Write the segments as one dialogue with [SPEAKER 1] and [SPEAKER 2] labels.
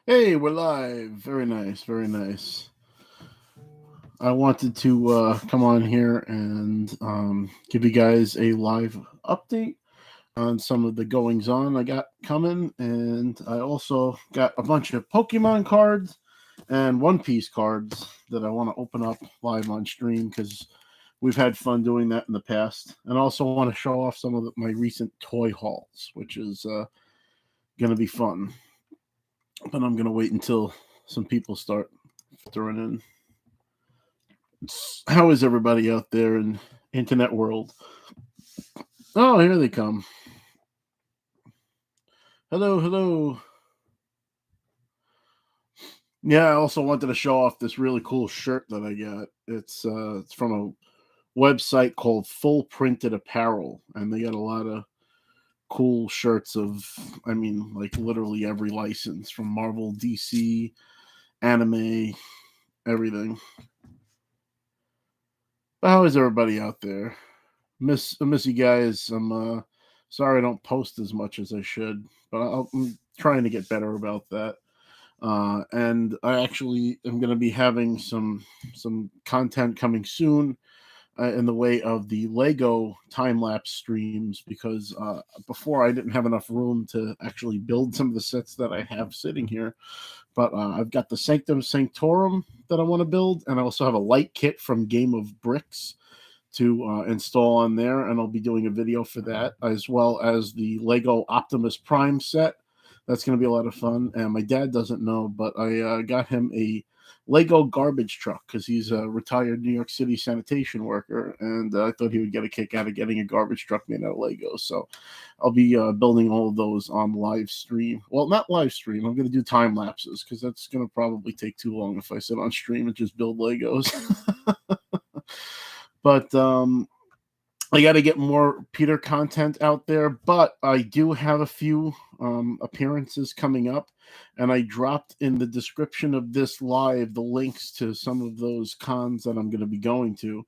[SPEAKER 1] Hey, we're live. Very nice, very nice. I wanted to come on here and give you guys a live update on some of the goings on I got coming, and I also got a bunch of Pokemon cards and One Piece cards that I want to open up live on stream because we've had fun doing that in the past, and also want to show off some of my recent toy hauls, which is going to be fun. But I'm going to wait until some people start throwing in. How is everybody out there in internet world? Oh, here they come. Hello, hello. Yeah, I also wanted to show off this really cool shirt that I got. It's from a website called Full Printed Apparel, and they got a lot of cool shirts of, I mean, like literally every license from Marvel, DC, anime, everything. But how is everybody out there? I miss you guys. I'm sorry I don't post as much as I should, but I'm trying to get better about that. And I actually am going to be having some content coming soon in the way of the Lego time lapse streams because before I didn't have enough room to actually build some of the sets that I have sitting here. But I've got the Sanctum Sanctorum that I want to build, and I also have a light kit from Game of Bricks to install on there, and I'll be doing a video for that, as well as the Lego Optimus Prime set. That's going to be a lot of fun. And my dad doesn't know, but I got him a Lego garbage truck because he's a retired New York City sanitation worker, and I thought he would get a kick out of getting a garbage truck made out of Lego. So I'll be building all of those on live stream. Well, not live stream. I'm going to do time lapses because that's going to probably take too long if I sit on stream and just build Legos. But I got to get more Peter content out there, but I do have a few appearances coming up, and I dropped in the description of this live the links to some of those cons that I'm going to be going to.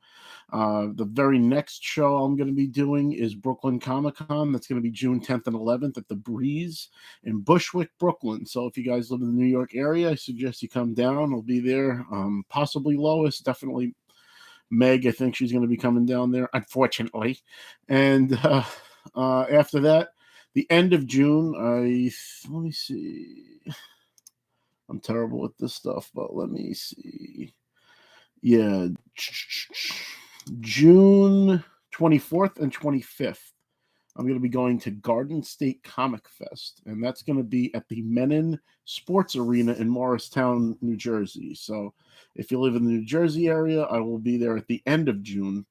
[SPEAKER 1] The very next show I'm going to be doing is Brooklyn Comic Con. That's going to be June 10th and 11th at the Breeze in Bushwick, Brooklyn. So if you guys live in the New York area, I suggest you come down. I'll be there. Possibly Lois, definitely Meg. I think she's going to be coming down there, unfortunately. And after that, the end of June, let me see. I'm terrible with this stuff, but let me see. Yeah, June 24th and 25th. I'm going to be going to Garden State Comic Fest, and that's going to be at the Menon Sports Arena in Morristown, New Jersey. So if you live in the New Jersey area, I will be there at the end of June.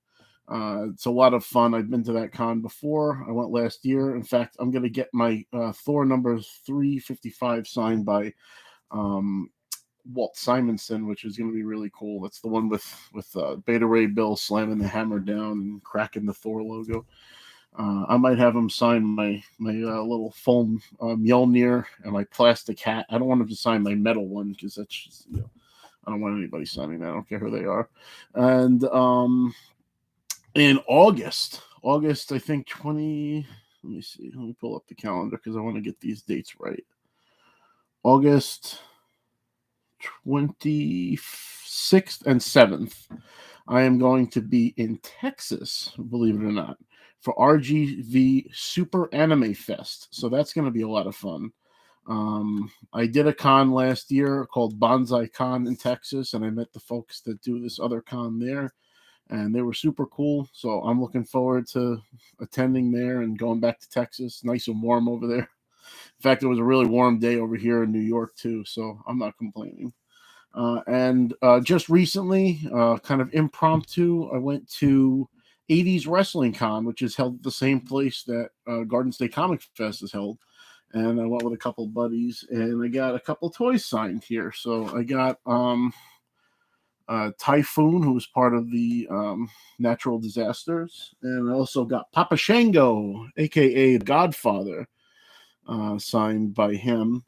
[SPEAKER 1] It's a lot of fun. I've been to that con before. I went last year. In fact, I'm going to get my Thor number 355 signed by um, Walt Simonson, which is going to be really cool. That's the one with Beta Ray Bill slamming the hammer down and cracking the Thor logo. I might have him sign my little foam Mjolnir and my plastic hat. I don't want him to sign my metal one because that's just, I don't want anybody signing that. I don't care who they are. And in August, I think 20. Let me see. Let me pull up the calendar because I want to get these dates right. August 26th and 7th. I am going to be in Texas, believe it or not, for RGV Super Anime Fest. So that's going to be a lot of fun. I did a con last year called Bonsai Con in Texas, and I met the folks that do this other con there, and they were super cool. So I'm looking forward to attending there and going back to Texas. Nice and warm over there. In fact, it was a really warm day over here in New York, too, so I'm not complaining. And just recently, kind of impromptu, I went to 80s Wrestling Con, which is held at the same place that Garden State Comic Fest is held. And I went with a couple buddies, and I got a couple toys signed here. So I got Typhoon, who was part of the natural disasters, and I also got Papa Shango, aka Godfather, signed by him.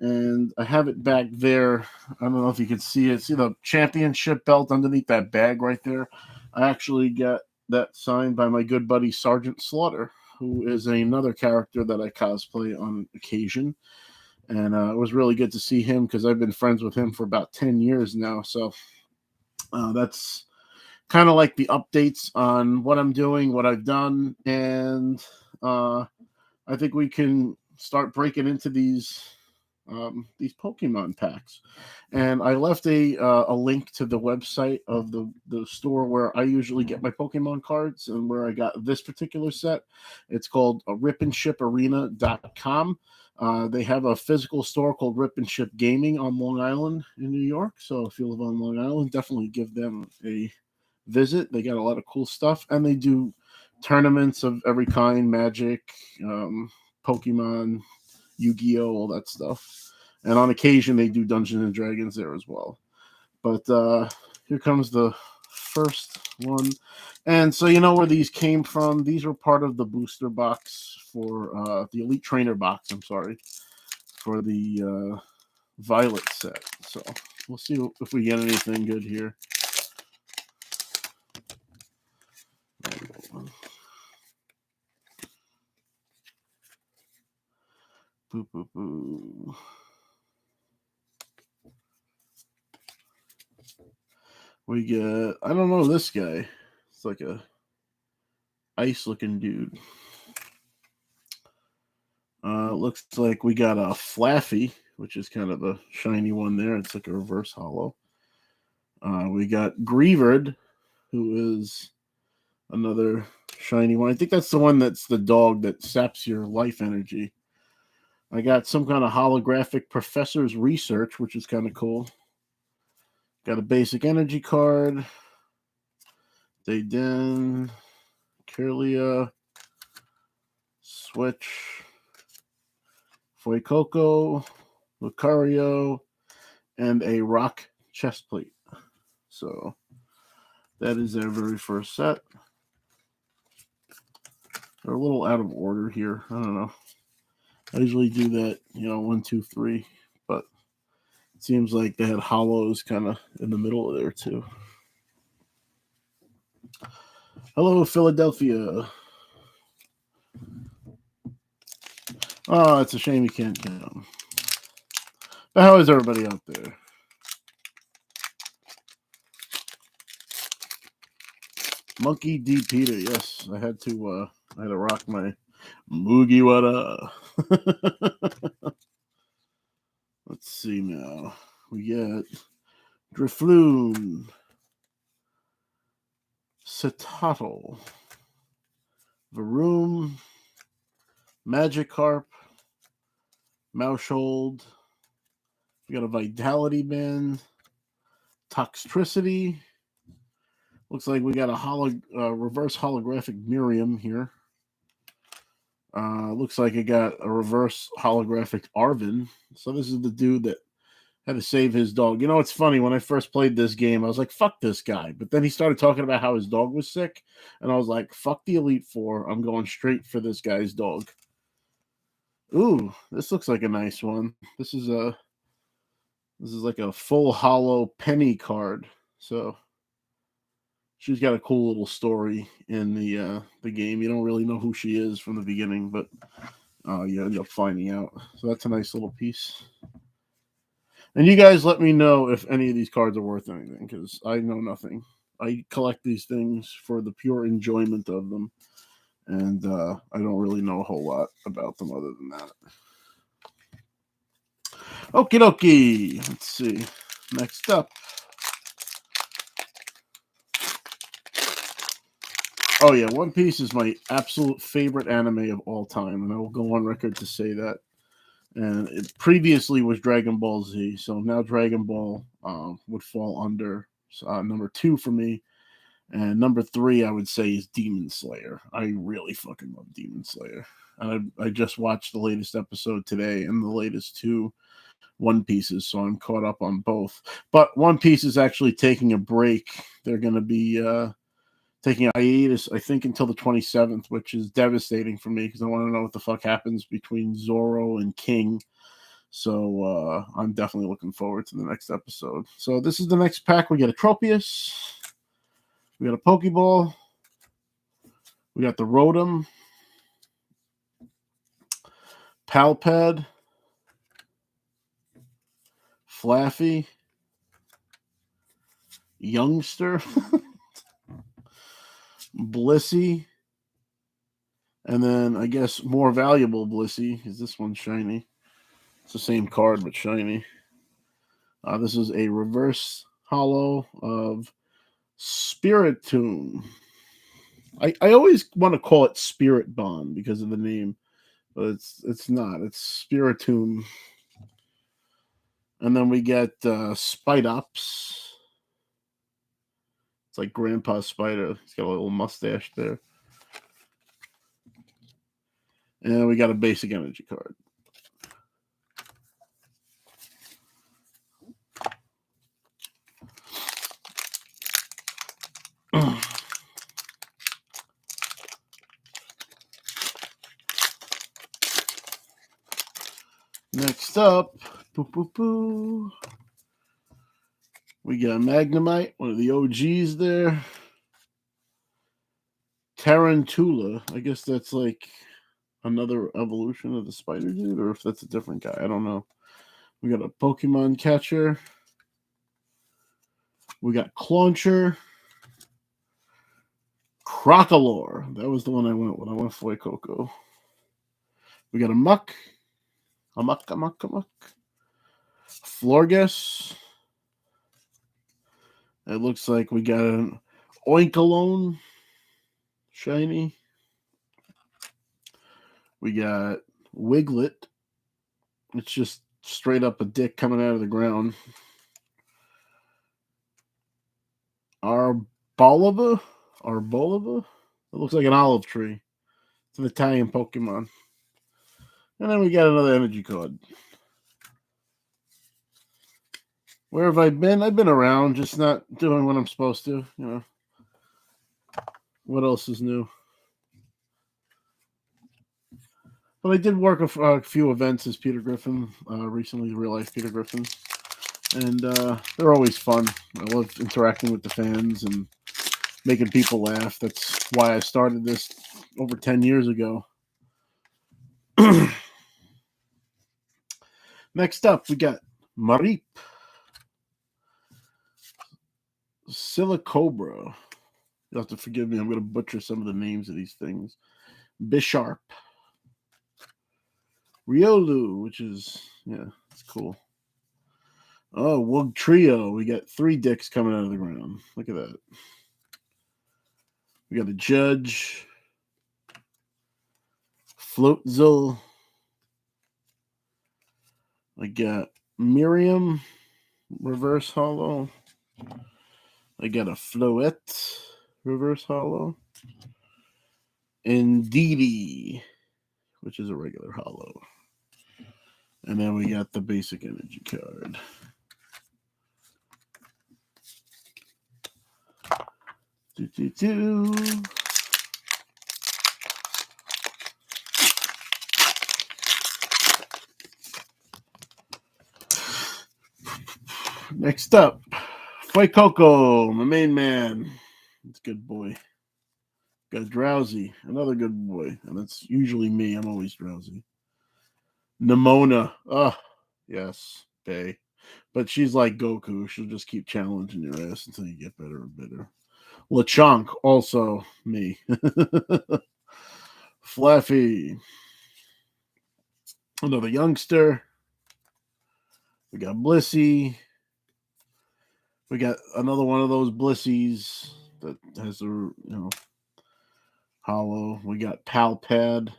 [SPEAKER 1] And I have it back there. I don't know if you can see it. See the championship belt underneath that bag right there? I actually got that signed by my good buddy Sergeant Slaughter, who is another character that I cosplay on occasion. And it was really good to see him because I've been friends with him for about 10 years now. So that's kind of like the updates on what I'm doing, what I've done, and I think we can start breaking into these Pokemon packs. And I left a link to the website of the store where I usually get my Pokemon cards and where I got this particular set. It's called ripandship.arena.com. They have a physical store called Rip and Ship Gaming on Long Island in New York. So if you live on Long Island, definitely give them a visit. They got a lot of cool stuff, and they do tournaments of every kind: Magic, Pokemon, Yu-Gi-Oh, all that stuff. And on occasion, they do Dungeons and Dragons there as well. But here comes the first one. And so you know where these came from. These were part of the booster box for the Elite Trainer box, I'm sorry, for the Violet set. So we'll see if we get anything good here. Boo, boo, boo. We get, I don't know this guy. It's like a ice looking dude. Looks like we got a Flaffy, which is kind of a shiny one there. It's like a reverse hollow. We got Greavard, who is another shiny one. I think that's the one that's the dog that saps your life energy. I got some kind of holographic Professor's Research, which is kind of cool. Got a basic energy card. Dayden, Kirlia, Switch, Fuecoco, Lucario, and a rock chest plate. So that is their very first set. They're a little out of order here. I don't know. I usually do that, 1, 2, 3, but it seems like they had hollows kind of in the middle of there too. Hello, Philadelphia. Oh, it's a shame you can't count. But how is everybody out there? Monkey D. Peter, yes. I had to rock my Mugiwara. Let's see now. We get Drifloon, Citotl, Varoom, Magikarp, Maushold. We got a Vitality Band, Toxtricity. Looks like we got a reverse holographic Miriam here. Looks like it got a reverse holographic Arven. So this is the dude that had to save his dog. You know, it's funny. When I first played this game, I was like, fuck this guy. But then he started talking about how his dog was sick. And I was like, fuck the Elite Four. I'm going straight for this guy's dog. Ooh, this looks like a nice one. This is like a full hollow Penny card. So she's got a cool little story in the game. You don't really know who she is from the beginning, but you end up finding out. So that's a nice little piece. And you guys let me know if any of these cards are worth anything, because I know nothing. I collect these things for the pure enjoyment of them, and I don't really know a whole lot about them other than that. Okie dokie. Let's see. Next up. Oh yeah, One Piece is my absolute favorite anime of all time, and I will go on record to say that. And it previously was Dragon Ball Z, so now Dragon Ball would fall under number 2 for me, and number 3 I would say is Demon Slayer. I really fucking love Demon Slayer, and I just watched the latest episode today and the latest 2 One Pieces, so I'm caught up on both. But One Piece is actually taking a break. They're going to be taking a hiatus, I think, until the 27th, which is devastating for me because I want to know what the fuck happens between Zoro and King. So I'm definitely looking forward to the next episode. So this is the next pack. We get a Tropius. We got a Pokeball. We got the Rotom. Palpad. Flaffy, Youngster, Blissey, and then I guess more valuable Blissey is this one shiny. It's the same card but shiny. This is a reverse holo of Spiritomb. I always want to call it Spirit Bond because of the name, but it's not. It's Spiritomb. And then we get Spidops. It's like Grandpa Spider. He's got a little mustache there. And we got a basic energy card. Next up, we got Magnemite, one of the OGs there. Tarantula. I guess that's like another evolution of the spider dude, or if that's a different guy. I don't know. We got a Pokemon catcher. We got Clauncher. Crocolore. That was the one I went with. I went Fuecoco. We got a Muck. A Muck. Florges. It looks like we got an Oinkologne. Shiny. We got Wiglet. It's just straight up a dick coming out of the ground. Arboleva. It looks like an olive tree. It's an Italian Pokemon. And then we got another energy card. Where have I been? I've been around, just not doing what I'm supposed to. You know. What else is new? But I did work a few events as Peter Griffin recently, real life Peter Griffin. And they're always fun. I love interacting with the fans and making people laugh. That's why I started this over 10 years ago. Next up, we got Mareep. Silicobra. You'll have to forgive me. I'm going to butcher some of the names of these things. Bisharp. Riolu, which is, yeah, it's cool. Oh, Wugtrio. We got 3 dicks coming out of the ground. Look at that. We got a Judge. Floatzel. I got Miriam. Reverse holo. I got a Floette. Reverse holo. Indeedee, which is a regular holo. And then we got the basic energy card. Next up, Fuecoco, my main man. It's a good boy. Got Drowsy, another good boy. And that's usually me. I'm always drowsy. Nimona. Oh, yes, Bay. But she's like Goku. She'll just keep challenging your ass until you get better and better. Lechonk, also me. Flaffy. Another youngster. We got Blissey. We got another one of those Blissies that has a, holo. We got Palpad.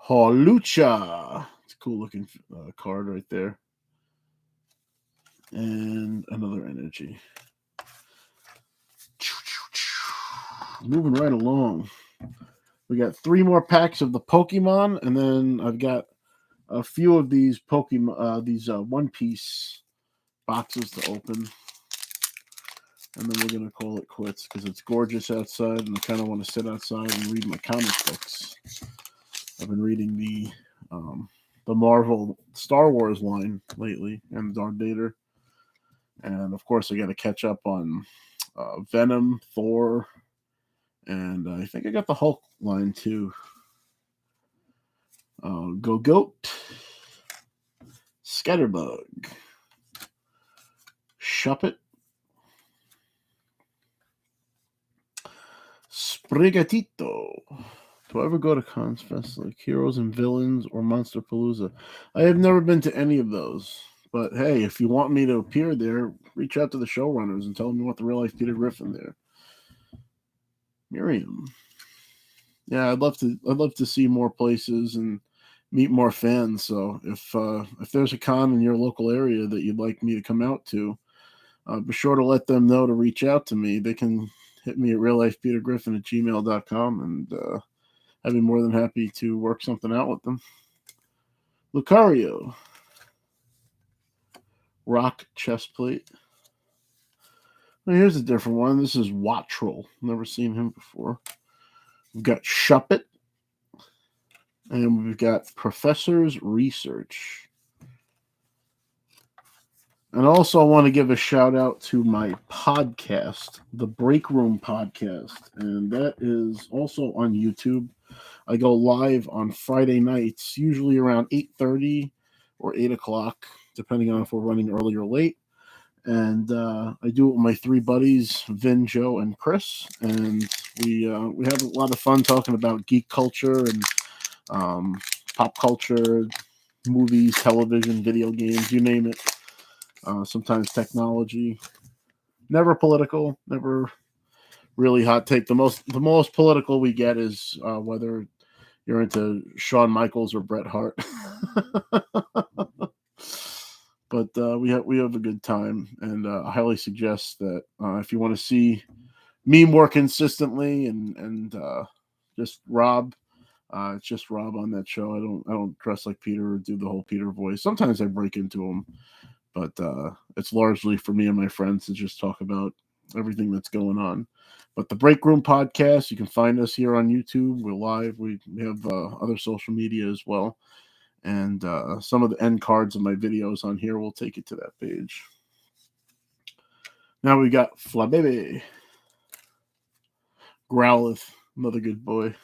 [SPEAKER 1] Hawlucha. It's a cool looking card right there. And another energy. Moving right along. We got 3 more packs of the Pokemon, and then I've got a few of these Pokemon, these One Piece boxes to open. And then we're going to call it quits because it's gorgeous outside, and I kind of want to sit outside and read my comic books. I've been reading the Marvel Star Wars line lately, and Darth Vader. And, of course, I got to catch up on Venom, Thor, and I think I got the Hulk line, too. Gogoat, Scatterbug, Shuppet, Sprigatito. Do I ever go to cons fest like Heroes and Villains or Monster Palooza? I have never been to any of those. But hey, if you want me to appear there, reach out to the showrunners and tell them you want the real life Peter Griffin there. Miriam. Yeah, I'd love to see more places and meet more fans. So if there's a con in your local area that you'd like me to come out to, be sure to let them know to reach out to me. They can hit me at reallifepetergriffin@gmail.com, and I'd be more than happy to work something out with them. Lucario, Rock Chestplate. Well, here's a different one. This is Wattrel. Never seen him before. We've got Shuppet, and we've got Professor's Research. And also, I want to give a shout out to my podcast, the Break Room Podcast, and that is also on YouTube. I go live on Friday nights, usually around 8:30 or 8 o'clock, depending on if we're running early or late. And I do it with my three buddies, Vin, Joe, and Chris. And we have a lot of fun talking about geek culture and pop culture, movies, television, video games, you name it. Sometimes technology. Never political, never really hot take. The most political we get is whether you're into Shawn Michaels or Bret Hart. But we have a good time, and I highly suggest that if you want to see me more consistently and just Rob, it's just Rob on that show. I don't dress like Peter or do the whole Peter voice. Sometimes I break into him, but it's largely for me and my friends to just talk about everything that's going on. But the Break Room Podcast, you can find us here on YouTube. We're live. We have other social media as well. And some of the end cards of my videos on here will take you to that page. Now we got Flabebe, Growlithe, another good boy,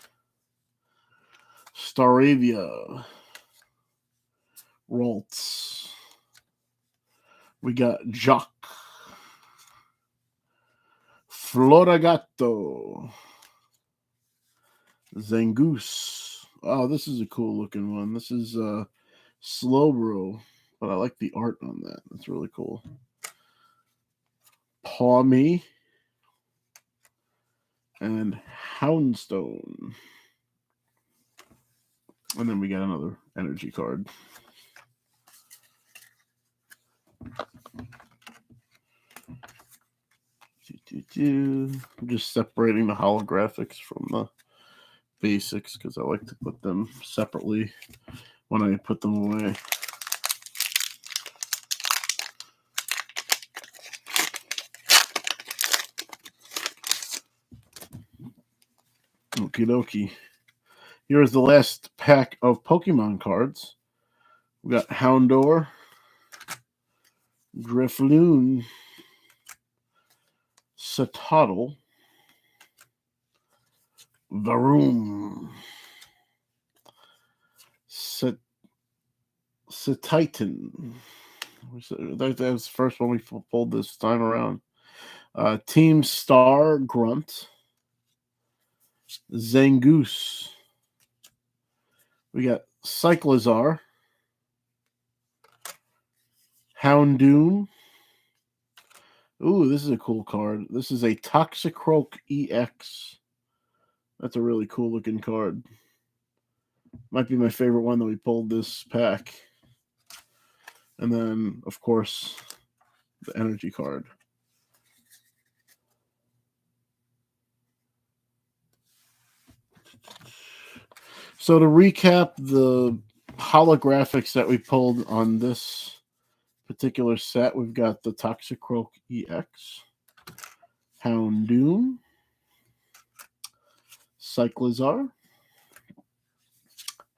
[SPEAKER 1] Staravia, Ralts. We got Jock, Floragato, Zangoose. Oh, this is a cool looking one. This is Slowbro, but I like the art on that. That's really cool. Pawmi and Houndstone. And then we got another energy card. I'm just separating the holographics from the basics because I like to put them separately when I put them away. Okie dokie. Here's the last pack of Pokemon cards. We got Houndour, Drifloon, Satotl, Varoom, Satitan. That was the first one we pulled this time around. Team Star, Grunt, Zangoose. We got Cyclizar, Houndoom. Ooh, this is a cool card. This is a Toxicroak EX. That's a really cool looking card. Might be my favorite one that we pulled this pack. And then, of course, the energy card. So to recap the holographics that we pulled on this particular set, we've got the Toxicroak EX, Houndoom, Cyclizar,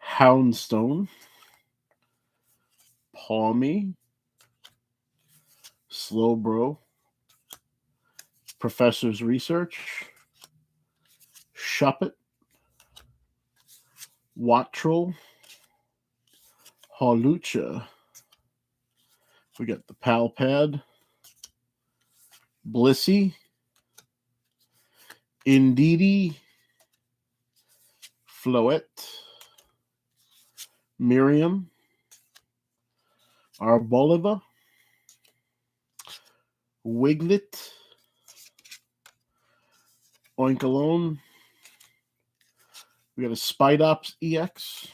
[SPEAKER 1] Houndstone, Pawmi, Slowbro, Professor's Research, Shuppet, Wattrel, Hawlucha, We got the Pal Pad, Blissey, Indeedee, Floette, Miriam, Arboliva, Wiglet, Oinkalone. We got a Spidops EX,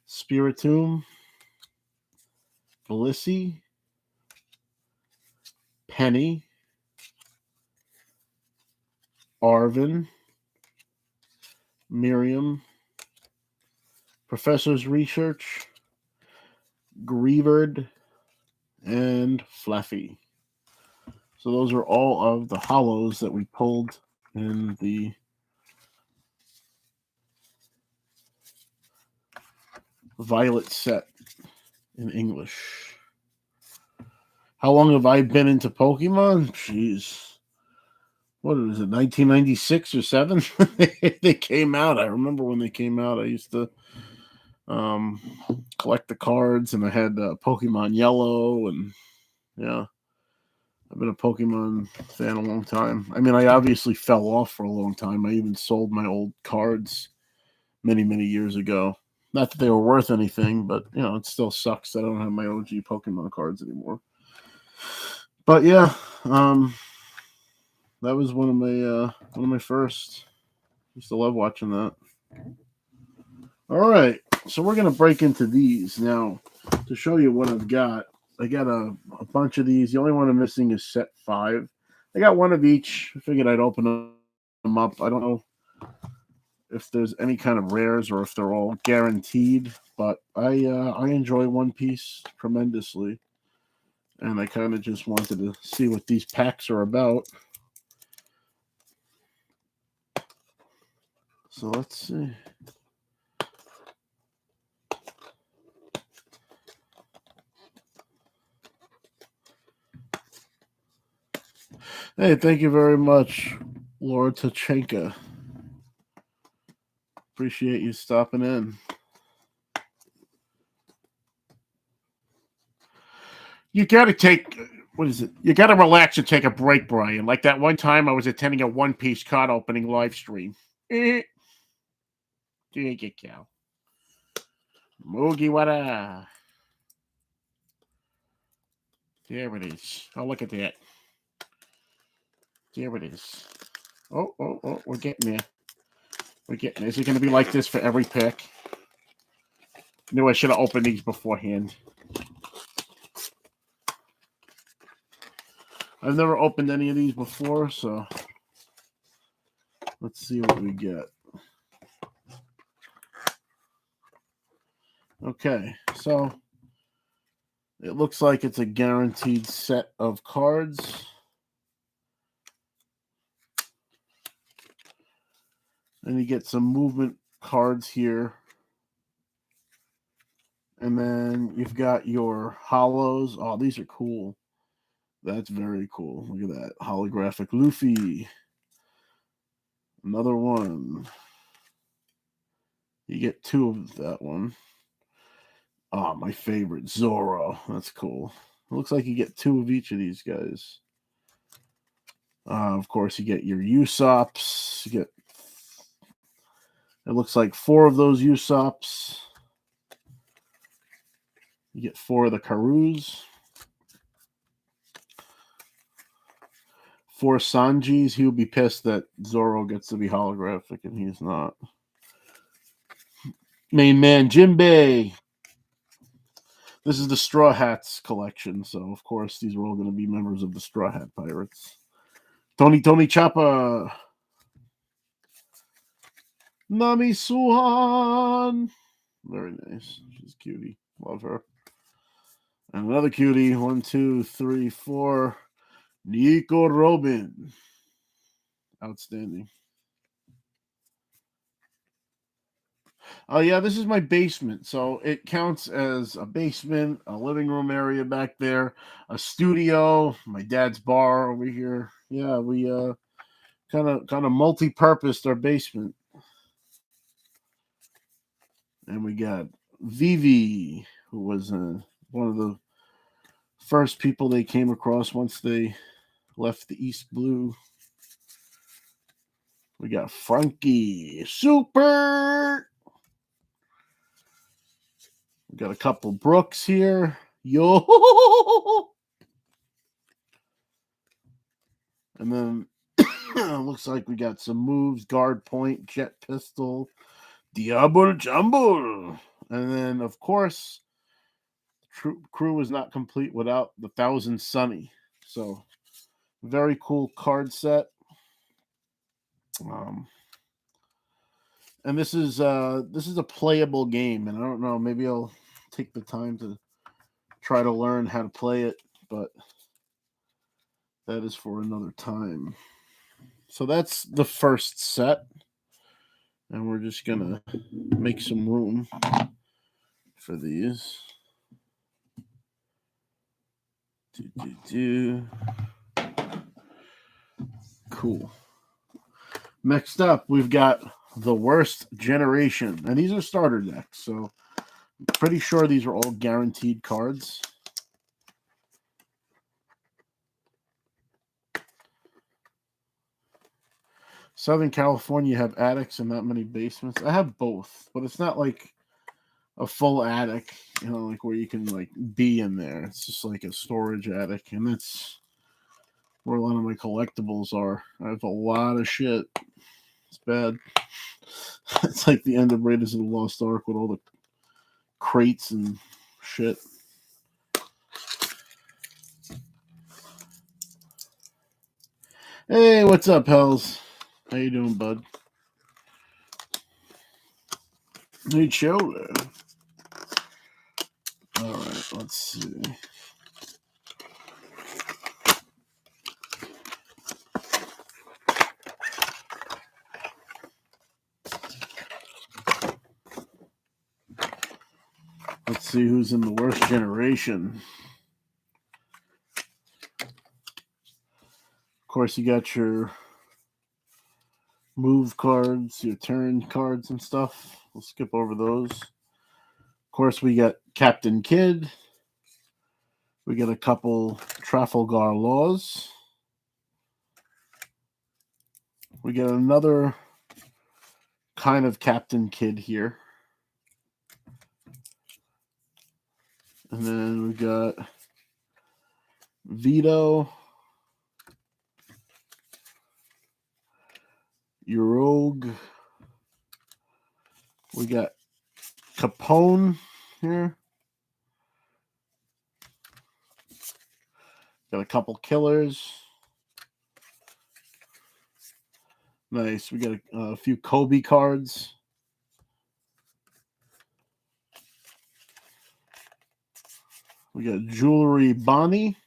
[SPEAKER 1] Spiritomb, Blissey, Penny, Arvin, Miriam, Professor's Research, Greavard, and Fluffy. So those are all of the hollows that we pulled in the Violet set in English. How long have I been into Pokemon? Jeez. What is it, 1996 or 7? They came out. I remember when they came out. I used to collect the cards, and I had Pokemon Yellow, and yeah. I've been a Pokemon fan a long time. I mean, I obviously fell off for a long time. I even sold my old cards many, many years ago. Not that they were worth anything, but you know, it still sucks that I don't have my OG Pokemon cards anymore. But yeah, that was one of my first. Used to love watching that. All right, so we're gonna break into these now to show you what I've got. I got a bunch of these. The only one I'm missing is set 5. I got one of each. I figured I'd open them up. I don't know if there's any kind of rares or if they're all guaranteed, but I enjoy One Piece tremendously, and I kind of just wanted to see what these packs are about. So let's see. Hey, thank you very much, Laura Tachenka. Appreciate you stopping in. You gotta take, what is it? You gotta relax and take a break, Brian. Like that one time I was attending a One Piece card opening live stream. There you go. Mugiwara. There it is. Oh, look at that. There it is. Oh, we're getting there. We're getting there. Is it going to be like this for every pick? Knew I should have opened these beforehand. I've never opened any of these before, so let's see what we get. Okay, so it looks like it's a guaranteed set of cards. And you get some movement cards here. And then you've got your hollows. Oh, these are cool. That's very cool. Look at that. Holographic Luffy. Another one. You get 2 of that one. Oh, my favorite, Zoro. That's cool. It looks like you get 2 of each of these guys. Of course, you get your Usops. You get, it looks like 4 of those Usops. You get 4 of the Karus. 4 Sanjis. He would be pissed that Zoro gets to be holographic and he's not. Main man, Jinbei. This is the Straw Hats collection, so of course these are all going to be members of the Straw Hat Pirates. Tony Choppa. Nami Suhan. Very nice. She's a cutie. Love her. And another cutie. 1, 2, 3, 4. Nico Robin. Outstanding. Oh, yeah, this is my basement. So it counts as a basement, a living room area back there, a studio, my dad's bar over here. Yeah, we kind of multi-purposed our basement. And we got Vivi, who was one of the first people they came across once they left the East Blue. We got Frankie Super. We got a couple Brooks here. Yo. And then looks like we got some moves, guard point, jet pistol, Diablo Jumble. And then, of course, crew was not complete without the Thousand Sunny. So, very cool card set. And this is a playable game, and I don't know, maybe I'll take the time to try to learn how to play it, but that is for another time. So that's the first set, and we're just gonna make some room for these. Cool. Next up, we've got the Worst Generation, and these are starter decks, so I'm pretty sure these are all guaranteed cards. Southern California have attics and not many basements. I have both, but it's not like a full attic, like where you can like be in there. It's just like a storage attic, and that's where a lot of my collectibles are. I have a lot of shit. It's bad. It's like the end of Raiders of the Lost Ark with all the crates and shit. Hey, what's up, Hells? How you doing, bud? Hey, chill there. All right, let's see. Let's see who's in the Worst Generation. Of course, you got your move cards, your turn cards and stuff. We'll skip over those. Of course, we got Captain Kidd. We got a couple Trafalgar Laws. We got another kind of Captain Kidd here. And then we got Vito, Rogue. We got Capone here. Got a couple killers. Nice. We got a few Kobe cards. We got Jewelry Bonnie.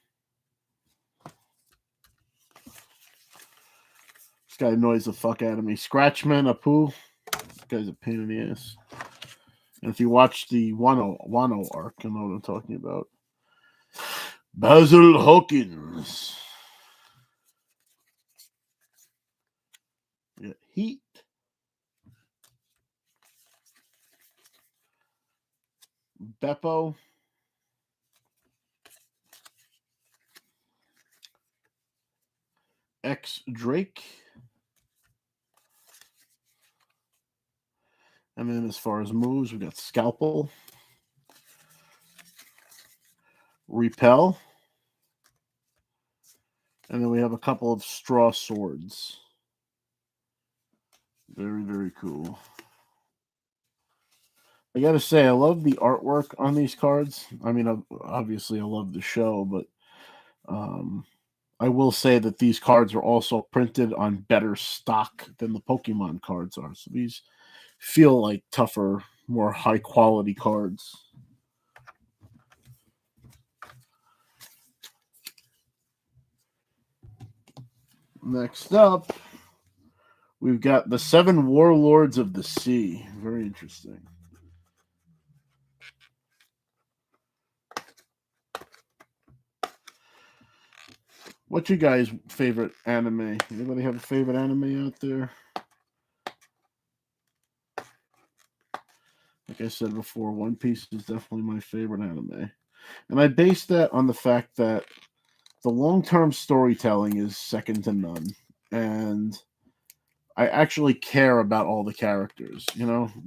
[SPEAKER 1] This guy annoys the fuck out of me. Scratchman Apu. This guy's a pain in the ass. And if you watch the Wano arc, you know what I'm talking about. Basil Hawkins. We got Heat. Beppo. X Drake. And then as far as moves, we got Scalpel. Repel. And then we have a couple of Straw Swords. Very, very cool. I gotta say, I love the artwork on these cards. I mean, obviously, I love the show, but I will say that these cards are also printed on better stock than the Pokemon cards are. So these feel like tougher, more high quality cards. Next up, we've got the 7 Warlords of the Sea. Very interesting. What's your guys' favorite anime? Anybody have a favorite anime out there? Like I said before, One Piece is definitely my favorite anime. And I base that on the fact that the long-term storytelling is second to none. And I actually care about all the characters,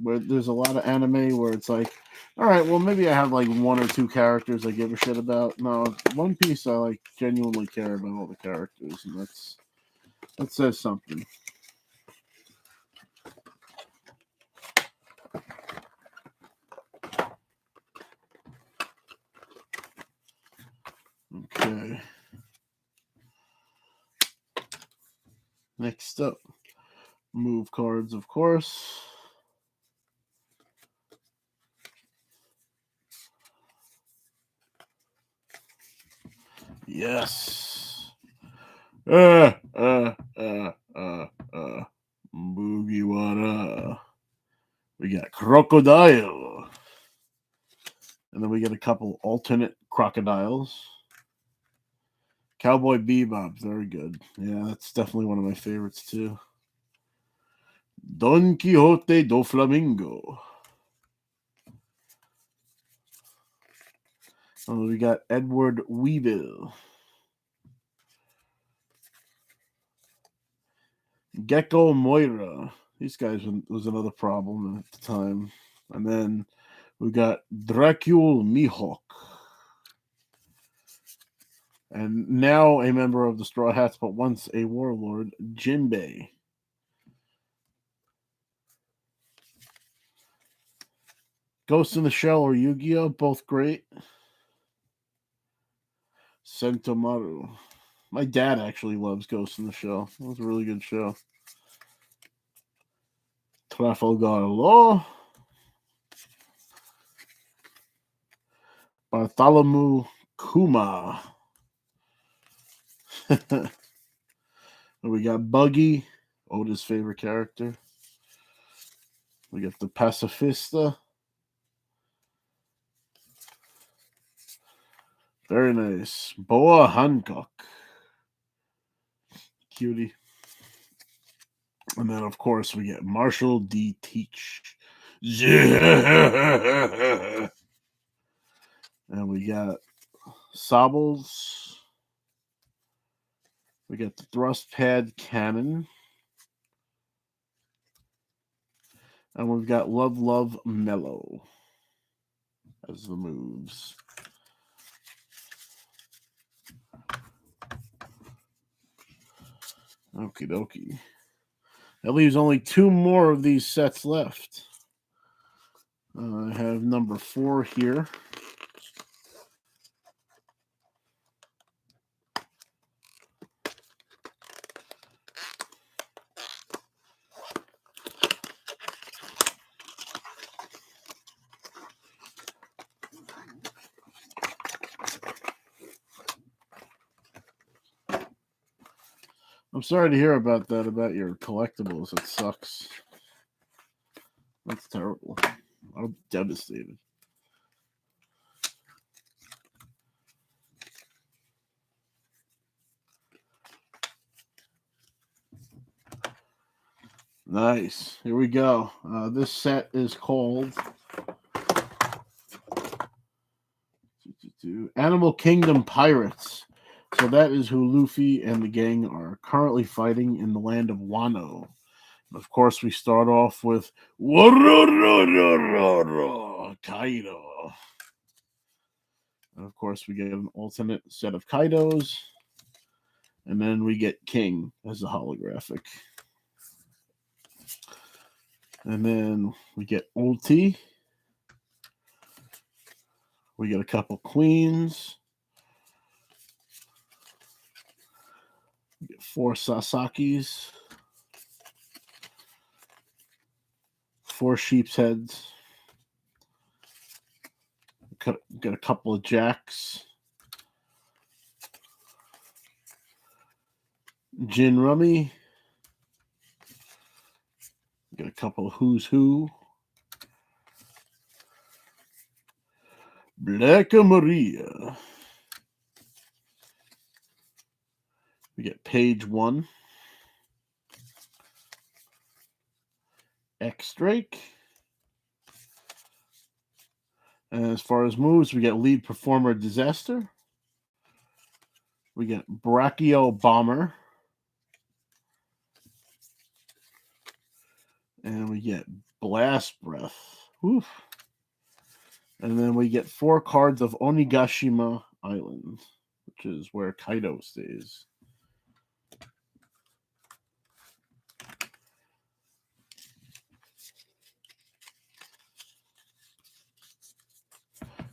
[SPEAKER 1] where there's a lot of anime where it's like, all right, well, maybe I have like one or two characters I give a shit about. No, One Piece, I like genuinely care about all the characters, and that says something. Okay. Next up, move cards, of course. Yes. Mugiwara. We got Crocodile. And then we get a couple alternate crocodiles. Cowboy Bebop, very good. Yeah, that's definitely one of my favorites too. Don Quixote do Flamingo. Oh, we got Edward Weevil. Gecko Moira. These guys was another problem at the time. And then we got Dracule Mihawk. And now a member of the Straw Hats, but once a warlord, Jinbei. Ghost in the Shell or Yu-Gi-Oh! Both great. Sentomaru. My dad actually loves Ghost in the Shell. It was a really good show. Trafalgar Law. Bartholomew Kuma. We got Buggy, Oda's favorite character. We got the Pacifista. Very nice. Boa Hancock. Cutie. And then, of course, we get Marshall D. Teach. Yeah. And we got Sobbles. We got the Thrust Pad Cannon. And we've got Love, Love, Mellow as the moves. Okie dokie. That leaves only two more of these sets left. I have number 4 here. I'm sorry to hear about that, about your collectibles. It sucks. That's terrible. I'm devastated. Nice. Here we go. This set is called Animal Kingdom Pirates. So that is who Luffy and the gang are currently fighting in the land of Wano. Of course, we start off with Kaido. And of course, we get an alternate set of Kaidos. And then we get King as a holographic. And then we get Ulti. We get a couple Queens. We get 4 Sasaki's. 4 Sheep's Heads. Got a couple of Jacks. Jin Rummy. Got a couple of Who's Who. Black Maria. We get Page 1. X Drake. And as far as moves, we get lead performer Disaster. We get Brachio Bomber. And we get Blast Breath. Oof. And then we get 4 cards of Onigashima Island, which is where Kaido stays.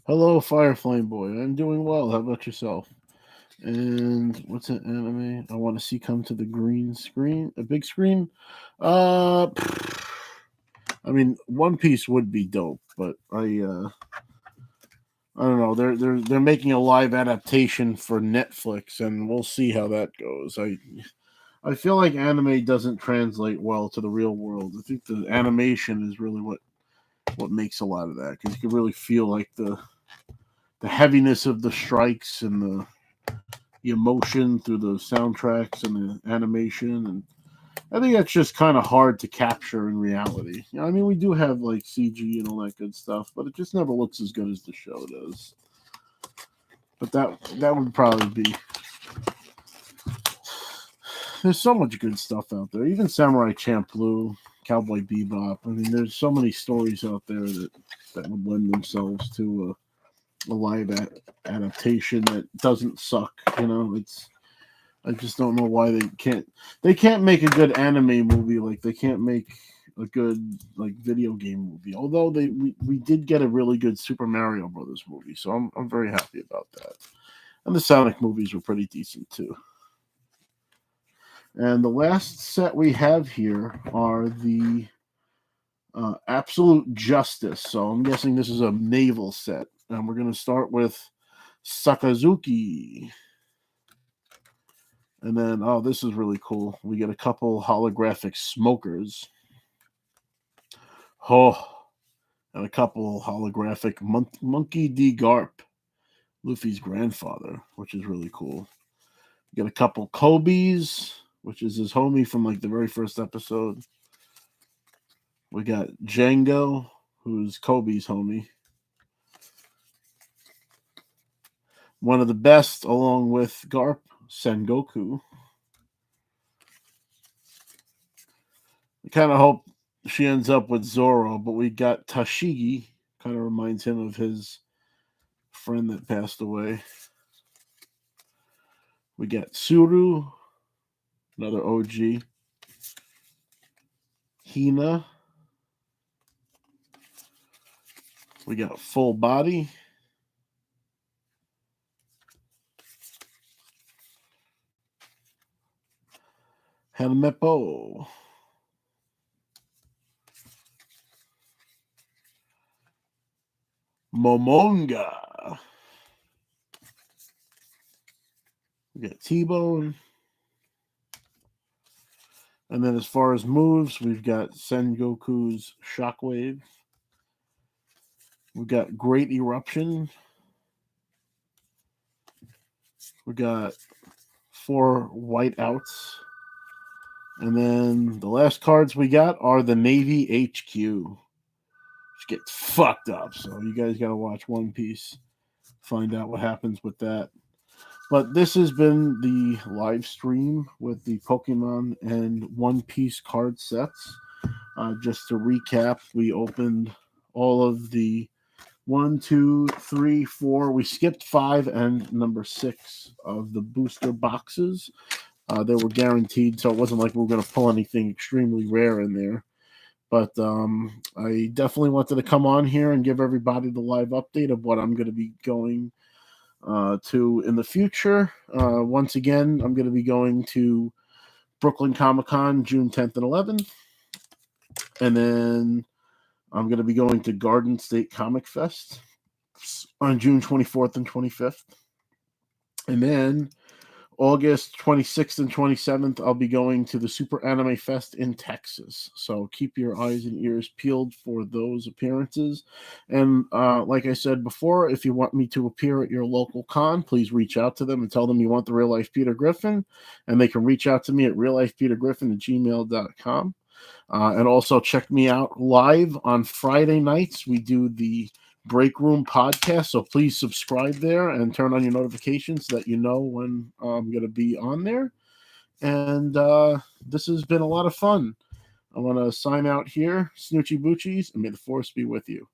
[SPEAKER 1] Hello, Fireflame Boy. I'm doing well. How about yourself? And what's an anime I want to see come to the green screen? A big screen? I mean, One Piece would be dope, but I don't know. They're making a live adaptation for Netflix, and we'll see how that goes. I feel like anime doesn't translate well to the real world. I think the animation is really what makes a lot of that, because you can really feel like the heaviness of the strikes and the emotion through the soundtracks and the animation, and I think that's just kind of hard to capture in reality. You know, I mean, we do have like CG and all that good stuff, but it just never looks as good as the show does. But that would probably be. There's so much good stuff out there. Even Samurai Champloo, Cowboy Bebop. I mean, there's so many stories out there that would lend themselves to a live adaptation that doesn't suck. You know, I just don't know why they can't make a good anime movie like they can't make a good like video game movie. Although we did get a really good Super Mario Brothers movie, so I'm very happy about that. And the Sonic movies were pretty decent too. And the last set we have here are the Absolute Justice. So I'm guessing this is a naval set. And we're going to start with Sakazuki. And then, oh, this is really cool. We get a couple holographic smokers. Oh, and a couple holographic Monkey D. Garp, Luffy's grandfather, which is really cool. We get a couple Kobe's, which is his homie from like the very first episode. We got Django, who's Kobe's homie. One of the best, along with Garp, Sengoku. I kind of hope she ends up with Zoro, but we got Tashigi. Kind of reminds him of his friend that passed away. We got Tsuru, another OG. Hina. We got Full Body. Helmeppo. Momonga. We got T-Bone. And then as far as moves, we've got Sengoku's Shockwave. We've got Great Eruption. We got 4 whiteouts. And then the last cards we got are the Navy HQ, which gets fucked up. So you guys got to watch One Piece, find out what happens with that. But this has been the live stream with the Pokemon and One Piece card sets. Just to recap, we opened all of the 1, 2, 3, 4. We skipped 5 and number 6 of the booster boxes. They were guaranteed, so it wasn't like we were going to pull anything extremely rare in there. But I definitely wanted to come on here and give everybody the live update of what I'm going to be going to in the future. Once again, I'm going to be going to Brooklyn Comic Con June 10th and 11th. And then I'm going to be going to Garden State Comic Fest on June 24th and 25th. And then August 26th and 27th, I'll be going to the Super Anime Fest in Texas. So keep your eyes and ears peeled for those appearances. And like I said before, if you want me to appear at your local con, please reach out to them and tell them you want the Real Life Peter Griffin. And they can reach out to me at reallifepetergriffin@gmail.com. And also check me out live on Friday nights. We do the Break Room Podcast. So please subscribe there and turn on your notifications so that you know when I'm going to be on there. And this has been a lot of fun. I want to sign out here. Snoochie Boochies, and may the force be with you.